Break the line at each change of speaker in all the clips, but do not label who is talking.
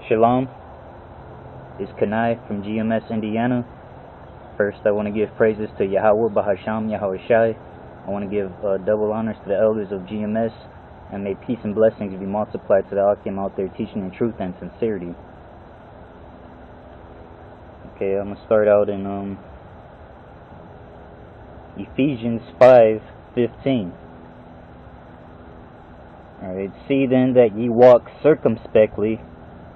Shalom, it's Kanai from GMS, Indiana. First, I want to give praises to Yahweh, Bahasham, Yahweh Shai. I want to give double honors to the elders of GMS, and may peace and blessings be multiplied to the Akim out there teaching in truth and sincerity. Okay, I'm going to start out in Ephesians 5:15. Alright, see then that ye walk circumspectly,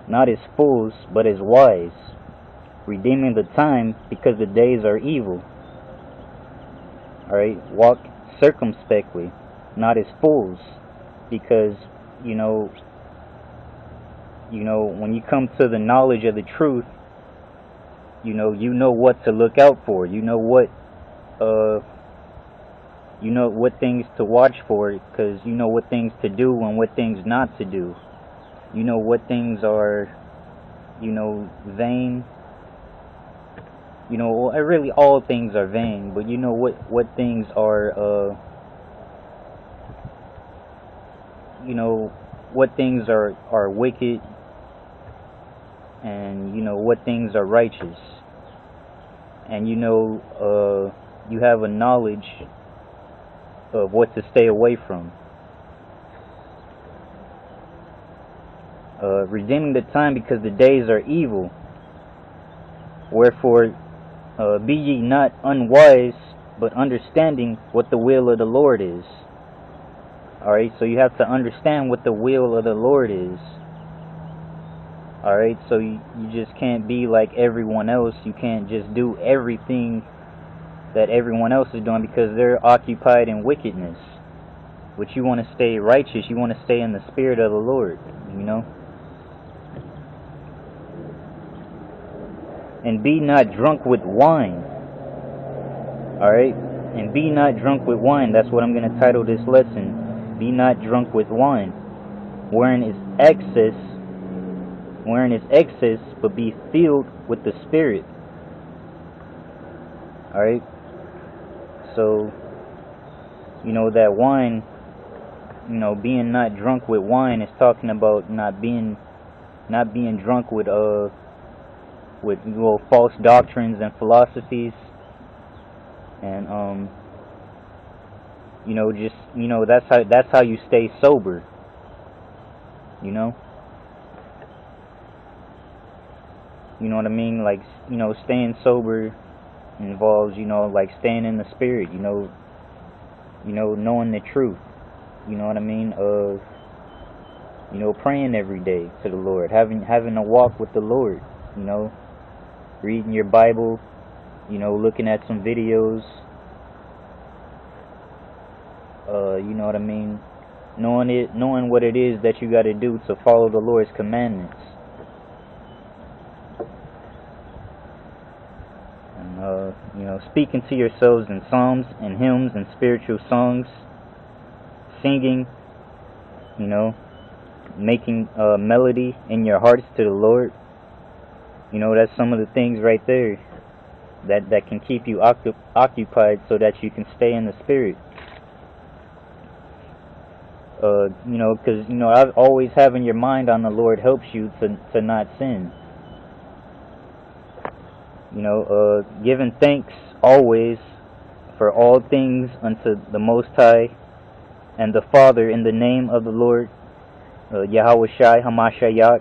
not as fools, but as wise, redeeming the time, because the days are evil. Alright, walk circumspectly, not as fools, because, you know, when you come to the knowledge of the truth, you know what to look out for, you know what things to watch for, because you know what things to do and what things not to do. You know what things are, vain. Really all things are vain, but you know what things are, what things are wicked, and what things are righteous. And you have a knowledge of what to stay away from. Redeeming the time, because the days are evil. Wherefore, be ye not unwise, but understanding what the will of the Lord is. Alright, so you have to understand what the will of the Lord is. Alright, so you just can't be like everyone else. You can't just do everything that everyone else is doing, because they're occupied in wickedness. But you want to stay righteous, you want to stay in the spirit of the Lord, And be not drunk with wine. Alright? And be not drunk with wine. That's what I'm going to title this lesson. Be not drunk with wine, wherein is excess, but be filled with the Spirit. Alright? So, that wine, being not drunk with wine is talking about not being drunk with false doctrines and philosophies, and that's how you stay sober. You know what I mean? Like, staying sober involves, like staying in the spirit, knowing the truth, you know what I mean, of, praying every day to the Lord, having a walk with the Lord, reading your Bible, looking at some videos, you know what I mean, knowing what it is that you got to do to follow the Lord's commandments. Speaking to yourselves in psalms and hymns and spiritual songs, singing, making melody in your hearts to the Lord. That's some of the things right there that can keep you occupied, so that you can stay in the spirit. Because always having your mind on the Lord helps you to not sin. Giving thanks always for all things unto the Most High and the Father, in the name of the Lord Yahweh Shai Hamashiach,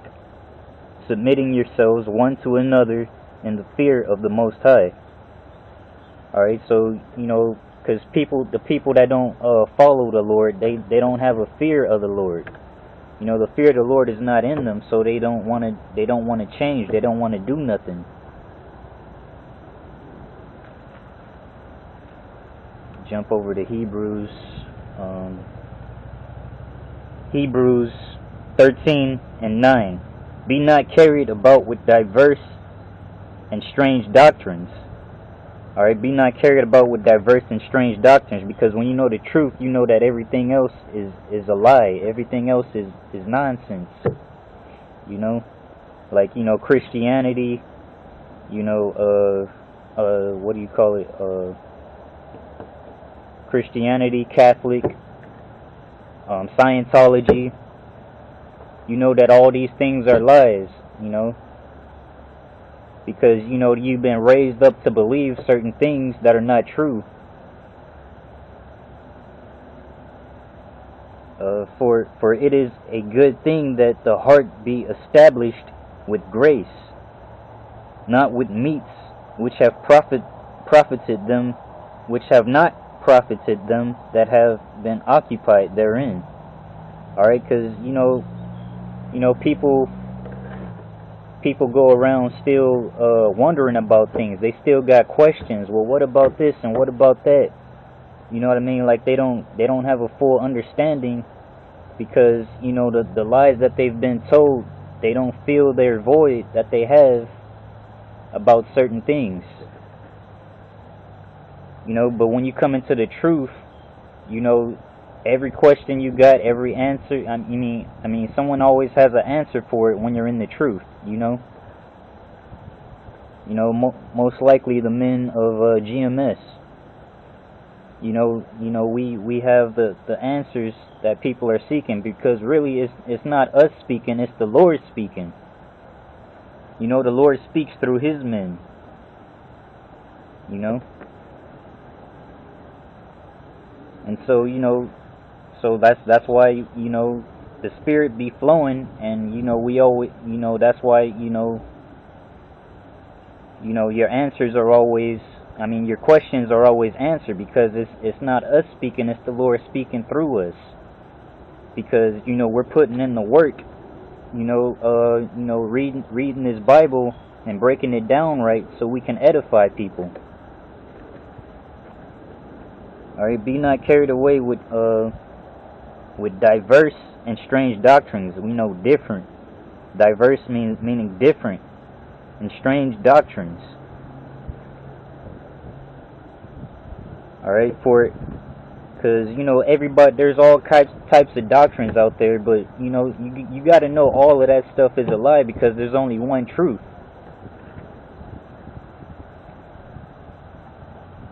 submitting yourselves one to another in the fear of the Most High. Alright, so because the people that don't follow the Lord, they don't have a fear of the Lord. The fear of the Lord is not in them, so they don't want to change. They don't want to do nothing. Jump over to Hebrews 13:9. Be not carried about with diverse and strange doctrines. Alright, be not carried about with diverse and strange doctrines, because when you know the truth, you know that everything else is a lie. Everything else is nonsense. Like, Christianity, what do you call it? Christianity, Catholic, Scientology. You know that all these things are lies. you know, because, you know, you've been raised up to believe certain things that are not true. For it is a good thing that the heart be established with grace, not with meats, which have profited them, which have not profited them that have been occupied therein. All right, because people go around still wondering about things. They still got questions. Well, what about this and what about that? You know what I mean? Like they don't have a full understanding, because, you know, the lies that they've been told, they don't feel their void that they have about certain things. You know, but when you come into the truth, you know, every question you got, every answer, I mean someone always has an answer for it when you're in the truth, you know. You know, most likely the men of GMS. You know, we have the answers that people are seeking, because really it's not us speaking, it's the Lord speaking. You know, the Lord speaks through His men. You know, and so, you know, so that's why, you know, the Spirit be flowing, and, you know, we always, you know, that's why, you know, your answers are always, I mean, your questions are always answered, because it's not us speaking, it's the Lord speaking through us. Because, you know, we're putting in the work, you know, reading this Bible and breaking it down right, so we can edify people. All right, be not carried away with diverse and strange doctrines. We know different. Diverse meaning different, and strange doctrines. All right, because, you know, everybody, there's all types of doctrines out there, but, you know, you got to know all of that stuff is a lie, because there's only one truth.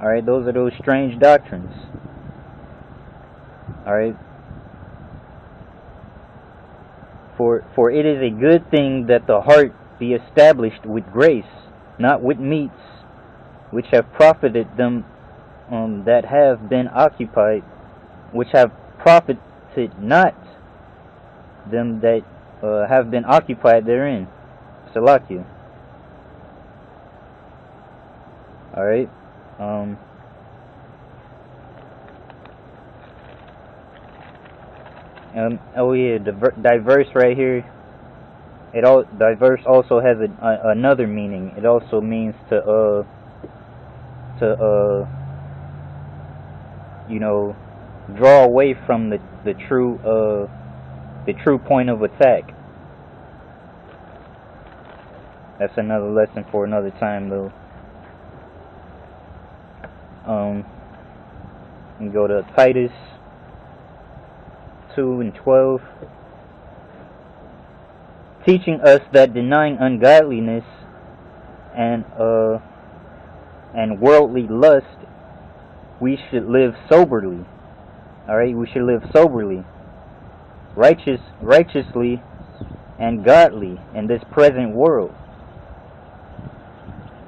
All right, those are those strange doctrines. All right. For it is a good thing that the heart be established with grace, not with meats, which have profited them that have been occupied, which have profited not them that have been occupied therein. Salakia. All right. Oh yeah, diverse right here. Diverse also has another meaning. It also means to you know, draw away from the true point of attack. That's another lesson for another time, though. And go to Titus 2:12, teaching us that denying ungodliness and worldly lust, we should live soberly. All right, we should live soberly, righteously, and godly in this present world.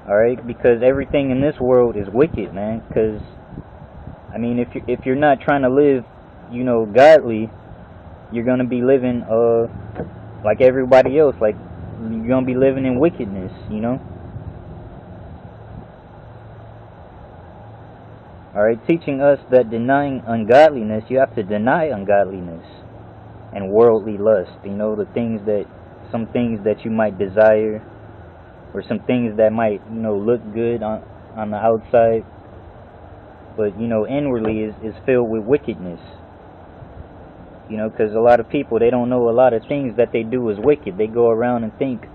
All right, because everything in this world is wicked, man. Because, I mean, if you're not trying to live, you know, godly, you're gonna be living like everybody else. Like, you're gonna be living in wickedness, you know. All right, teaching us that denying ungodliness, you have to deny ungodliness and worldly lust. You know, some things that you might desire, or some things that might, you know, look good on the outside, but, you know, inwardly is filled with wickedness. You know, because a lot of people, they don't know a lot of things that they do is wicked. They go around and think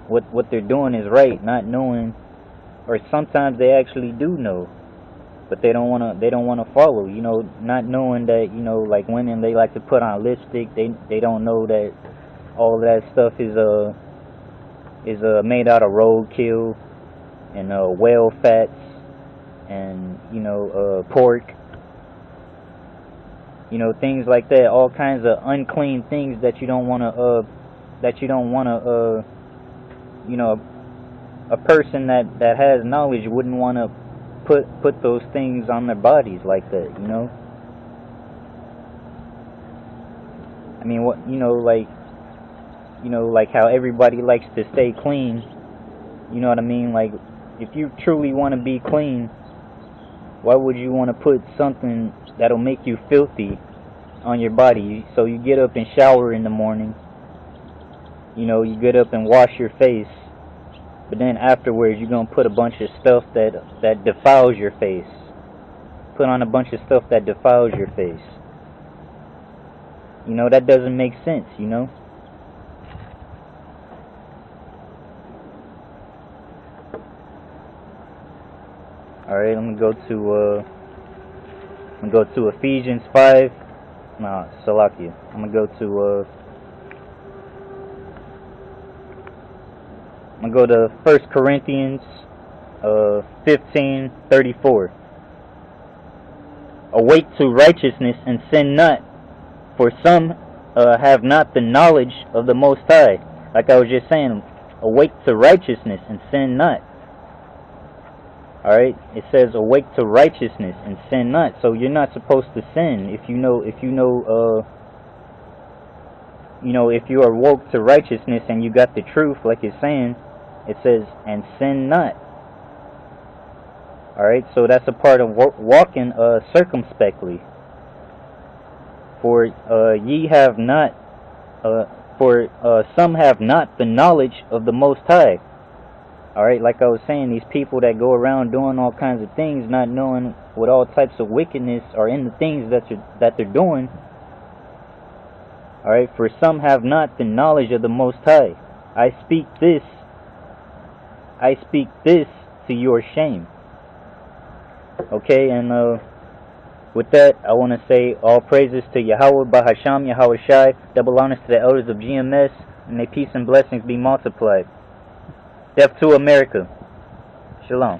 what they're doing is right, not knowing, or sometimes they actually do know, but they don't wanna follow. You know, not knowing that, you know, like women, they like to put on lipstick. They don't know that all that stuff is made out of roadkill and whale fats and, you know, pork. You know, things like that, all kinds of unclean things that you don't want to you know, a person that has knowledge wouldn't want to put those things on their bodies like that, you know. I mean, what, like how everybody likes to stay clean, you know what I mean? Like, if you truly want to be clean, why would you want to put something that'll make you filthy on your body? So you get up and shower in the morning, you know, you get up and wash your face, but then afterwards you're going to put a bunch of stuff that defiles your face. Put on a bunch of stuff that defiles your face. You know, that doesn't make sense, you know. Alright, I'm gonna go to Ephesians 5. No, Salakia. I'm gonna go to 1 Corinthians 15:34. Awake to righteousness and sin not, for some have not the knowledge of the Most High. Like I was just saying, awake to righteousness and sin not. Alright, it says awake to righteousness and sin not. So you're not supposed to sin if you are woke to righteousness and you got the truth, like it's saying. It says, and sin not. Alright, so that's a part of walking circumspectly. For ye have not, some have not the knowledge of the Most High. Alright, like I was saying, these people that go around doing all kinds of things, not knowing what all types of wickedness are in the things that they're doing. Alright, for some have not the knowledge of the Most High. I speak this to your shame. Okay, and with that, I want to say all praises to Yahweh, Bahasham, Yahweh Shai, double honors to the elders of GMS, and may peace and blessings be multiplied. Death to America. Shalom.